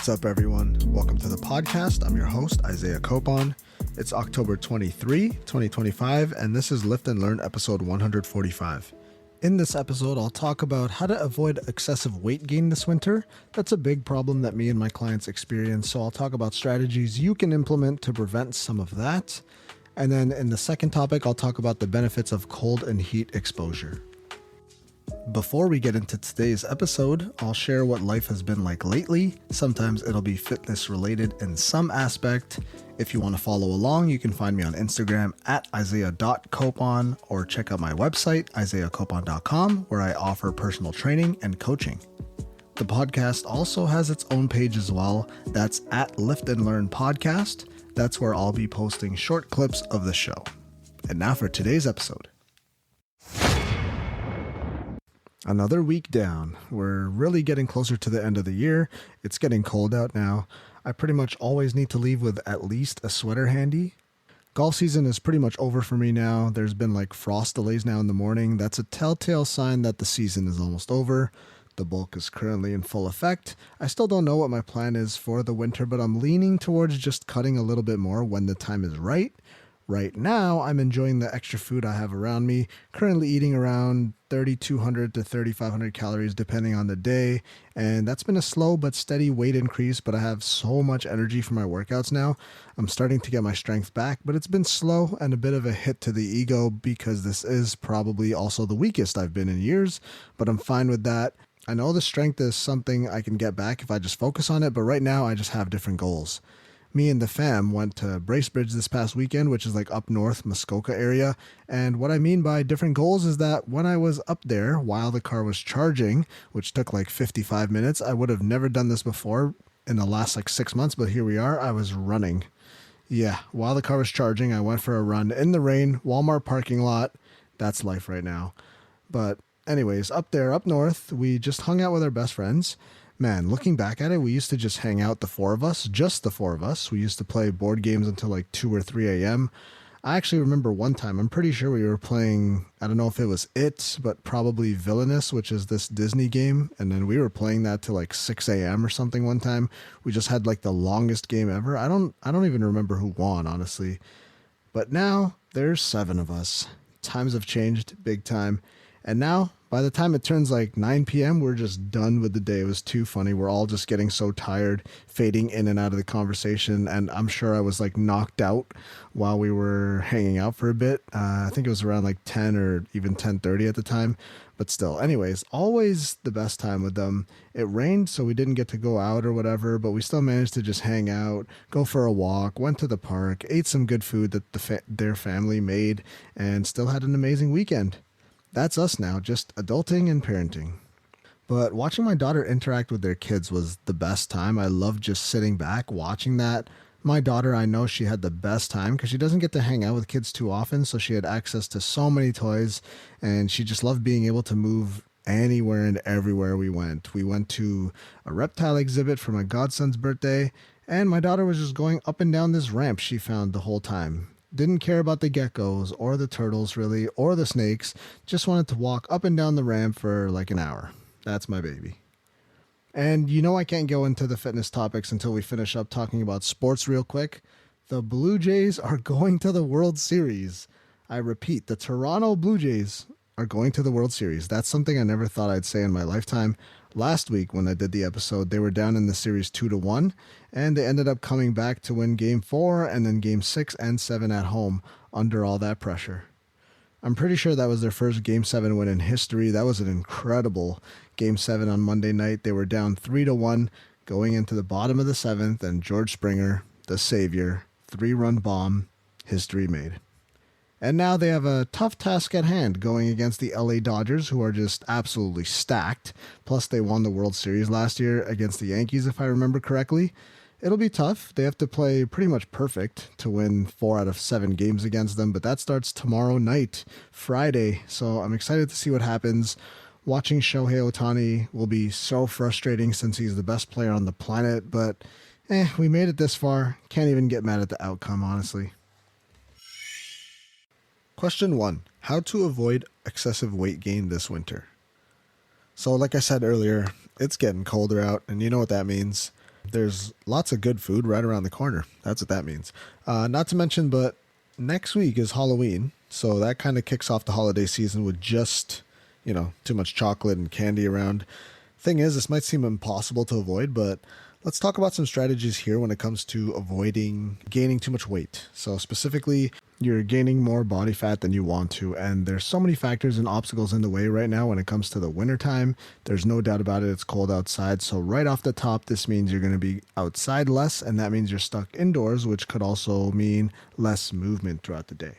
What's up, everyone? Welcome to the podcast. I'm your host, Isaiah Copon. It's October 23, 2025, and this is Lift and Learn episode 145. In this episode, I'll talk about how to avoid excessive weight gain this winter. That's a big problem that me and my clients experience, so I'll talk about strategies you can implement to prevent some of that. And then in the second topic, I'll talk about the benefits of cold and heat exposure. Before we get into today's episode, I'll share what life has been like lately. Sometimes it'll be fitness related in some aspect. If you want to follow along, you can find me on Instagram at isaiah.copon or check out my website, isaiahcopon.com, where I offer personal training and coaching. The podcast also has its own page as well. That's at Lift and Learn Podcast. That's where I'll be posting short clips of the show. And now for today's episode. Another week down. We're really getting closer to the end of the year. It's getting cold out now. I pretty much always need to leave with at least a sweater handy. Golf season is pretty much over for me now. There's been like frost delays now in the morning. That's a telltale sign that the season is almost over. The bulk is currently in full effect. I still don't know what my plan is for the winter, but I'm leaning towards just cutting a little bit more when the time is right. Right now, I'm enjoying the extra food I have around me, currently eating around 3,200 to 3,500 calories depending on the day, and that's been a slow but steady weight increase, but I have so much energy for my workouts now. I'm starting to get my strength back, but it's been slow and a bit of a hit to the ego because this is probably also the weakest I've been in years, but I'm fine with that. I know the strength is something I can get back if I just focus on it, but right now I just have different goals. Me and the fam went to Bracebridge this past weekend, which is like up north, Muskoka area. And what I mean by different goals is that when I was up there while the car was charging, which took like 55 minutes, I would have never done this before in the last like 6 months, but here we are. I was running. Yeah, while the car was charging, I went for a run in the rain, Walmart parking lot. That's life right now. But anyways, up there, up north, we just hung out with our best friends. Man, looking back at it, we used to just hang out, the four of us, just the four of us. We used to play board games until like 2 or 3 a.m. I actually remember one time, I'm pretty sure we were playing, I don't know if it was It, but probably Villainous, which is this Disney game. And then we were playing that till like 6 a.m. or something one time. We just had like the longest game ever. I don't even remember who won, honestly. But now there's 7 of us. Times have changed big time. And now, by the time it turns like 9 p.m., we're just done with the day. It was too funny. We're all just getting so tired, fading in and out of the conversation. And I'm sure I was like knocked out while we were hanging out for a bit. I think it was around like 10 or even 10:30 at the time. But still, anyways, always the best time with them. It rained, so we didn't get to go out or whatever, but we still managed to just hang out, go for a walk, went to the park, ate some good food that their family made, and still had an amazing weekend. That's us now, just adulting and parenting. But watching my daughter interact with their kids was the best time. I loved just sitting back, watching that. My daughter, I know she had the best time because she doesn't get to hang out with kids too often, so she had access to so many toys, and she just loved being able to move anywhere and everywhere we went. We went to a reptile exhibit for my godson's birthday, and my daughter was just going up and down this ramp she found the whole time. Didn't care about the geckos or the turtles really, or the snakes. Just wanted to walk up and down the ramp for like an hour. That's my baby. And you know I can't go into the fitness topics until we finish up talking about sports real quick. The Blue Jays are going to the World Series. I repeat, the Toronto Blue Jays are going to the World Series. That's something I never thought I'd say in my lifetime. Last week when I did the episode, they were down in the series 2-1, and they ended up coming back to win Game 4 and then Game 6 and 7 at home under all that pressure. I'm pretty sure that was their first Game 7 win in history. That was an incredible Game 7 on Monday night. They were down 3-1 going into the bottom of the 7th, and George Springer, the savior, 3-run bomb, history made. And now they have a tough task at hand going against the LA Dodgers, who are just absolutely stacked. Plus, they won the World Series last year against the Yankees, if I remember correctly. It'll be tough. They have to play pretty much perfect to win 4 out of 7 games against them, but that starts tomorrow night, Friday. So I'm excited to see what happens. Watching Shohei Ohtani will be so frustrating since he's the best player on the planet, but we made it this far. Can't even get mad at the outcome, honestly. Question 1. How to avoid excessive weight gain this winter? So like I said earlier, it's getting colder out, and you know what that means. There's lots of good food right around the corner. That's what that means. Not to mention, but next week is Halloween. So that kind of kicks off the holiday season with just, too much chocolate and candy around. Thing is, this might seem impossible to avoid, but let's talk about some strategies here when it comes to avoiding gaining too much weight. So specifically, you're gaining more body fat than you want to, and there's so many factors and obstacles in the way right now when it comes to the wintertime. There's no doubt about it, it's cold outside. So right off the top, this means you're going to be outside less, and that means you're stuck indoors, which could also mean less movement throughout the day.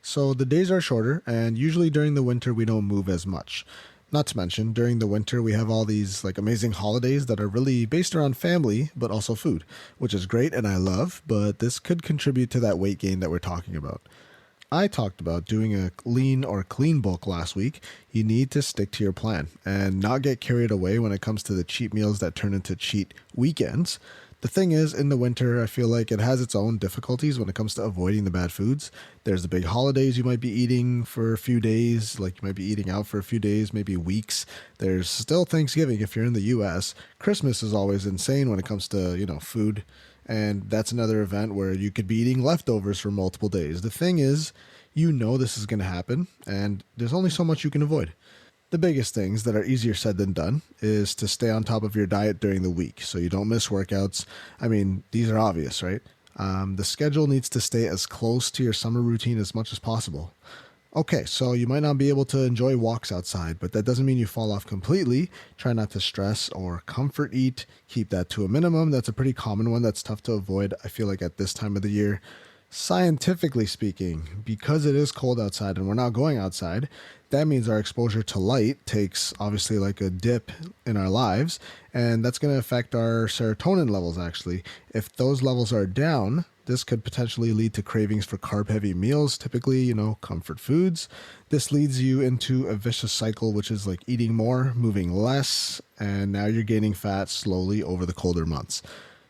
So the days are shorter, and usually during the winter, we don't move as much. Not to mention, during the winter, we have all these amazing holidays that are really based around family, but also food, which is great and I love, but this could contribute to that weight gain that we're talking about. I talked about doing a lean or clean bulk last week. You need to stick to your plan and not get carried away when it comes to the cheat meals that turn into cheat weekends. The thing is, in the winter, I feel like it has its own difficulties when it comes to avoiding the bad foods. There's the big holidays you might be eating for a few days, like you might be eating out for a few days, maybe weeks. There's still Thanksgiving if you're in the US. Christmas is always insane when it comes to, food. And that's another event where you could be eating leftovers for multiple days. The thing is, this is going to happen, and there's only so much you can avoid. The biggest things that are easier said than done is to stay on top of your diet during the week so you don't miss workouts. I mean, these are obvious, right? The schedule needs to stay as close to your summer routine as much as possible. Okay, so you might not be able to enjoy walks outside, but that doesn't mean you fall off completely. Try not to stress or comfort eat. Keep that to a minimum. That's a pretty common one that's tough to avoid, I feel like, at this time of the year. Scientifically speaking, because it is cold outside and we're not going outside, that means our exposure to light takes obviously a dip in our lives, and that's going to affect our serotonin levels actually. If those levels are down, this could potentially lead to cravings for carb-heavy meals, typically, comfort foods. This leads you into a vicious cycle, which is eating more, moving less, and now you're gaining fat slowly over the colder months.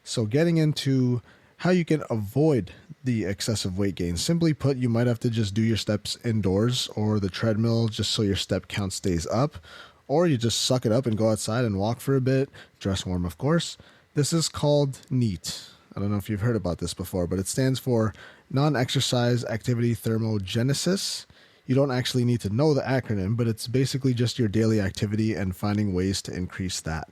So getting into how you can avoid the excessive weight gain. Simply put, you might have to just do your steps indoors or the treadmill just so your step count stays up, or you just suck it up and go outside and walk for a bit, dress warm of course. This is called NEAT. I don't know if you've heard about this before, but it stands for Non-Exercise Activity Thermogenesis. You don't actually need to know the acronym, but it's basically just your daily activity and finding ways to increase that.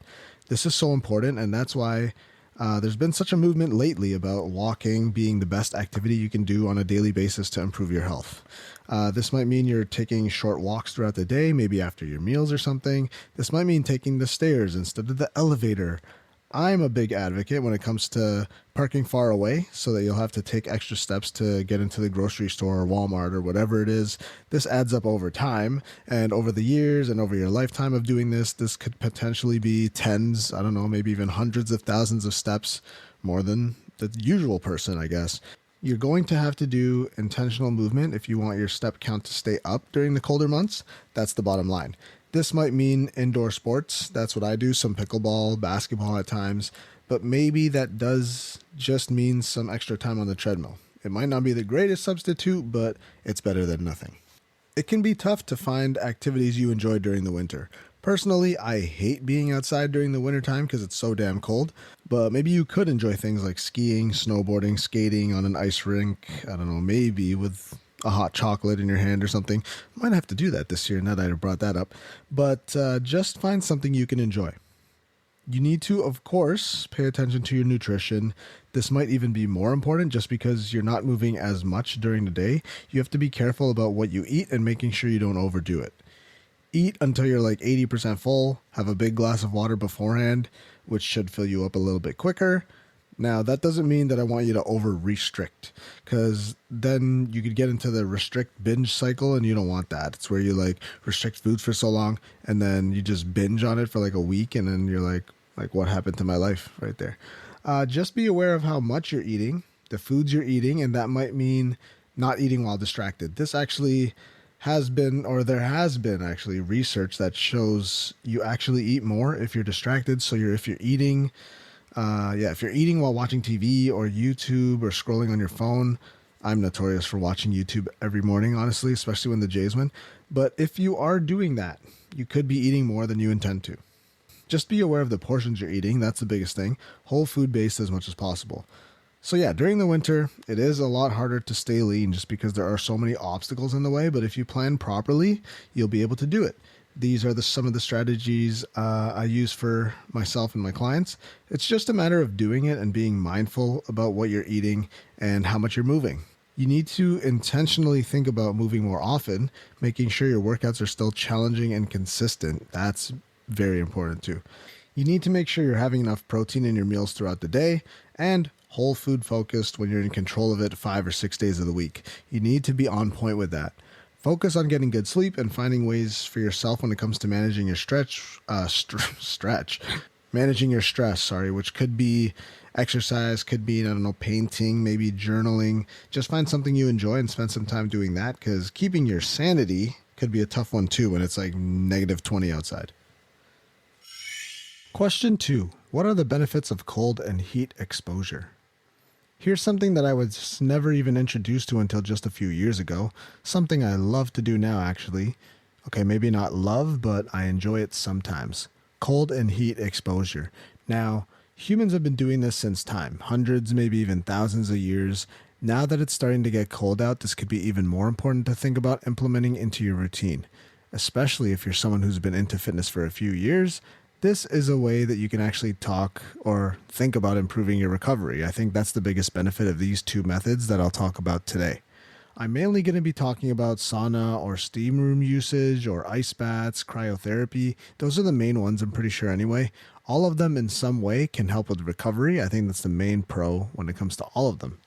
This is so important, and that's why there's been such a movement lately about walking being the best activity you can do on a daily basis to improve your health. This might mean you're taking short walks throughout the day, maybe after your meals or something. This might mean taking the stairs instead of the elevator. I'm a big advocate when it comes to parking far away so that you'll have to take extra steps to get into the grocery store or Walmart or whatever it is. This adds up over time, and over the years and over your lifetime of doing this could potentially be tens, I don't know, maybe even hundreds of thousands of steps, more than the usual person, I guess. You're going to have to do intentional movement if you want your step count to stay up during the colder months. That's the bottom line. This might mean indoor sports. That's what I do, some pickleball, basketball at times, but maybe that does just mean some extra time on the treadmill. It might not be the greatest substitute, but it's better than nothing. It can be tough to find activities you enjoy during the winter. Personally, I hate being outside during the wintertime because it's so damn cold, but maybe you could enjoy things like skiing, snowboarding, skating on an ice rink, I don't know, maybe with a hot chocolate in your hand or something. Might have to do that this year now that I brought that up. But just find something you can enjoy. You need to, of course, pay attention to your nutrition. This might even be more important just because you're not moving as much during the day. You have to be careful about what you eat and making sure you don't overdo it. Eat until you're 80% full. Have a big glass of water beforehand, which should fill you up a little bit quicker. Now, that doesn't mean that I want you to over-restrict, because then you could get into the restrict binge cycle, and you don't want that. It's where you restrict food for so long, and then you just binge on it for a week, and then you're like, what happened to my life right there? Just be aware of how much you're eating, the foods you're eating, and that might mean not eating while distracted. This actually has been, or there has been actually research that shows you actually eat more if you're distracted. So if you're eating while watching TV or YouTube or scrolling on your phone. I'm notorious for watching YouTube every morning, honestly, especially when the Jays win. But if you are doing that, you could be eating more than you intend to. Just be aware of the portions you're eating. That's the biggest thing. Whole food based as much as possible. So yeah, during the winter, it is a lot harder to stay lean just because there are so many obstacles in the way. But if you plan properly, you'll be able to do it. These are some of the strategies I use for myself and my clients. It's just a matter of doing it and being mindful about what you're eating and how much you're moving. You need to intentionally think about moving more often, making sure your workouts are still challenging and consistent. That's very important too. You need to make sure you're having enough protein in your meals throughout the day and whole food focused when you're in control of it 5 or 6 days of the week. You need to be on point with that. Focus on getting good sleep and finding ways for yourself when it comes to managing your managing your stress, which could be exercise, could be, I don't know, painting, maybe journaling. Just find something you enjoy and spend some time doing that, because keeping your sanity could be a tough one too when it's like -20 outside. Question 2. What are the benefits of cold and heat exposure? Here's something that I was never even introduced to until just a few years ago. Something I love to do now, actually. Okay, maybe not love, but I enjoy it sometimes. Cold and heat exposure. Now, humans have been doing this since time, hundreds, maybe even thousands of years. Now that it's starting to get cold out, this could be even more important to think about implementing into your routine, especially if you're someone who's been into fitness for a few years. This is a way that you can actually talk or think about improving your recovery. I think that's the biggest benefit of these two methods that I'll talk about today. I'm mainly going to be talking about sauna or steam room usage or ice baths, cryotherapy. Those are the main ones, I'm pretty sure anyway. All of them in some way can help with recovery. I think that's the main pro when it comes to all of them.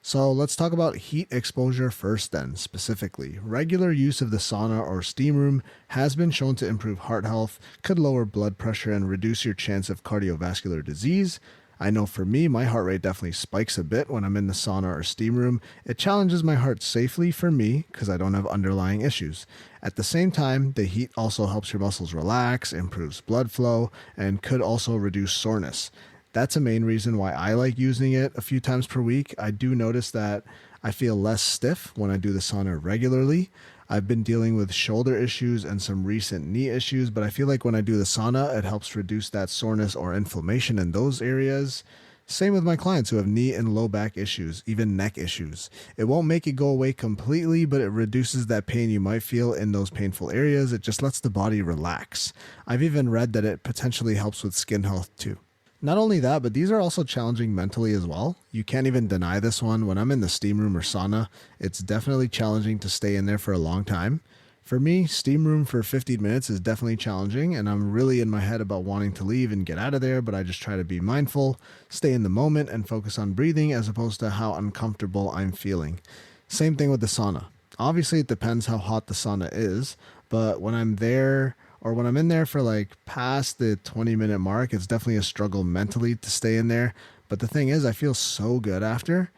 So let's talk about heat exposure first then, specifically. Regular use of the sauna or steam room has been shown to improve heart health, could lower blood pressure, and reduce your chance of cardiovascular disease. I know for me, my heart rate definitely spikes a bit when I'm in the sauna or steam room. It challenges my heart safely for me because I don't have underlying issues. At the same time, the heat also helps your muscles relax, improves blood flow, and could also reduce soreness. That's a main reason why I like using it a few times per week. I do notice that I feel less stiff when I do the sauna regularly. I've been dealing with shoulder issues and some recent knee issues, but I feel like when I do the sauna, it helps reduce that soreness or inflammation in those areas. Same with my clients who have knee and low back issues, even neck issues. It won't make it go away completely, but it reduces that pain you might feel in those painful areas. It just lets the body relax. I've even read that it potentially helps with skin health too. Not only that, but these are also challenging mentally as well. You can't even deny this one. When I'm in the steam room or sauna, it's definitely challenging to stay in there for a long time. For me, steam room for 15 minutes is definitely challenging, and I'm really in my head about wanting to leave and get out of there, but I just try to be mindful, stay in the moment, and focus on breathing as opposed to how uncomfortable I'm feeling. Same thing with the sauna. Obviously, it depends how hot the sauna is, but when I'm there or when I'm in there for like past the 20-minute mark, it's definitely a struggle mentally to stay in there. But the thing is, I feel so good after.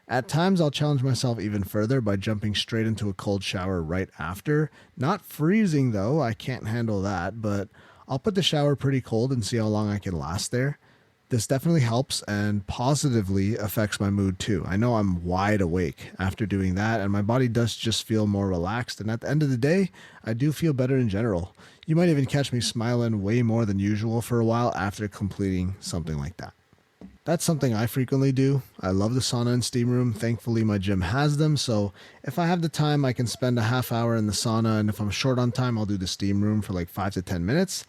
At times, I'll challenge myself even further by jumping straight into a cold shower right after. Not freezing though, I can't handle that, but I'll put the shower pretty cold and see how long I can last there. This definitely helps and positively affects my mood too. I know I'm wide awake after doing that, and my body does just feel more relaxed. And at the end of the day, I do feel better in general. You might even catch me smiling way more than usual for a while after completing something like that. That's something I frequently do. I love the sauna and steam room. Thankfully, my gym has them, so if I have the time, I can spend a half hour in the sauna, and if I'm short on time, I'll do the steam room for like 5 to 10 minutes.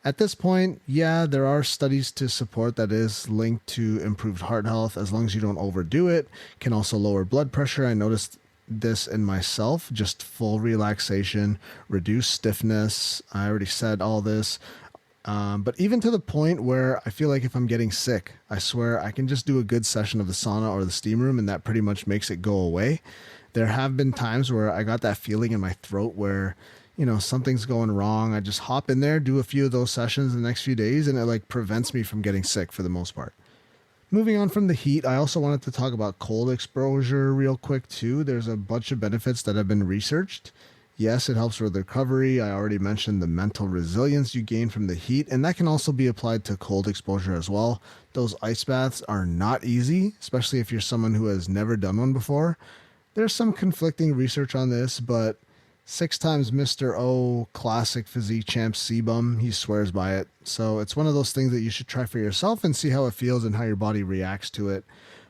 At this point, yeah, there are studies to support that is linked to improved heart health as long as you don't overdo it. Can also lower blood pressure. I noticed this in myself, just full relaxation, reduce stiffness. I already said all this. But even to the point where I feel like if I'm getting sick, I swear I can just do a good session of the sauna or the steam room and that pretty much makes it go away. There have been times where I got that feeling in my throat where, something's going wrong. I just hop in there, do a few of those sessions in the next few days, and it like prevents me from getting sick for the most part. Moving on from the heat, I also wanted to talk about cold exposure real quick too. There's a bunch of benefits that have been researched. Yes, it helps with recovery. I already mentioned the mental resilience you gain from the heat, and that can also be applied to cold exposure as well. Those ice baths are not easy, especially if you're someone who has never done one before. There's some conflicting research on this, but 6 times Mr. O classic physique champ Sebum, he swears by it. So it's one of those things that you should try for yourself and see how it feels and how your body reacts to it.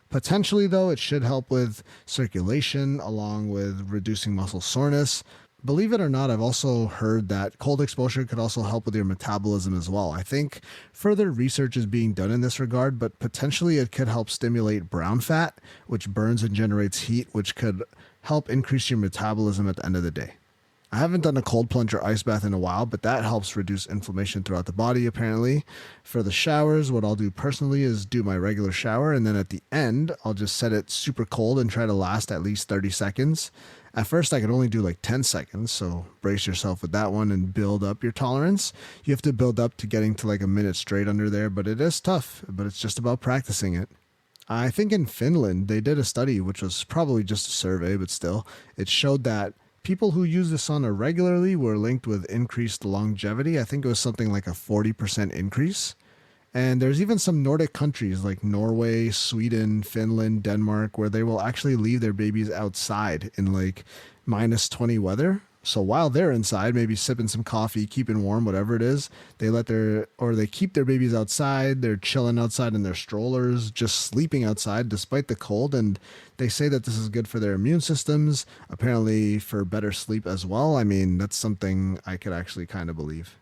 Potentially, though, it should help with circulation along with reducing muscle soreness. Believe it or not, I've also heard that cold exposure could also help with your metabolism as well. I think further research is being done in this regard, but potentially it could help stimulate brown fat, which burns and generates heat, which could help increase your metabolism at the end of the day. I haven't done a cold plunge or ice bath in a while, but that helps reduce inflammation throughout the body, apparently. For the showers, what I'll do personally is do my regular shower, and then at the end, I'll just set it super cold and try to last at least 30 seconds. At first, I could only do like 10 seconds, so brace yourself with that one and build up your tolerance. You have to build up to getting to like a minute straight under there, but it is tough, but it's just about practicing it. I think in Finland, they did a study, which was probably just a survey, but still, it showed that people who use the sauna regularly were linked with increased longevity. I think it was something like a 40% increase. And there's even some Nordic countries like Norway, Sweden, Finland, Denmark, where they will actually leave their babies outside in like -20 weather. So while they're inside, maybe sipping some coffee, keeping warm, whatever it is, they keep their babies outside. They're chilling outside in their strollers, just sleeping outside despite the cold. And they say that this is good for their immune systems, apparently for better sleep as well. I mean, that's something I could actually kind of believe.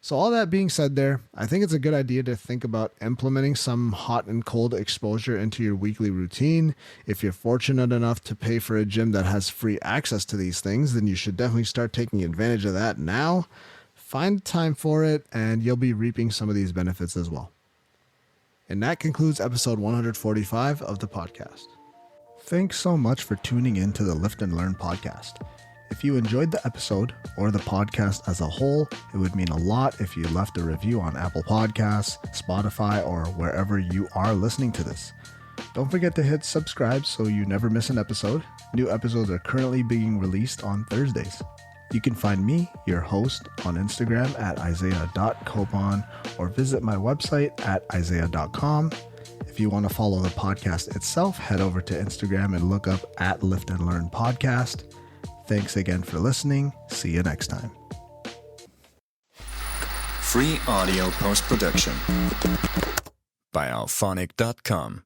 So all that being said there, I think it's a good idea to think about implementing some hot and cold exposure into your weekly routine. If you're fortunate enough to pay for a gym that has free access to these things, then you should definitely start taking advantage of that now. Find time for it, and you'll be reaping some of these benefits as well. And that concludes episode 145 of the podcast. Thanks so much for tuning in to the Lift and Learn podcast. If you enjoyed the episode or the podcast as a whole, it would mean a lot if you left a review on Apple Podcasts, Spotify, or wherever you are listening to this. Don't forget to hit subscribe so you never miss an episode. New episodes are currently being released on Thursdays. You can find me, your host, on Instagram at isaiah.copon or visit my website at isaiah.com. If you want to follow the podcast itself, head over to Instagram and look up at Lift and Learn Podcast. Thanks again for listening. See you next time. Free audio post-production by alphonic.com.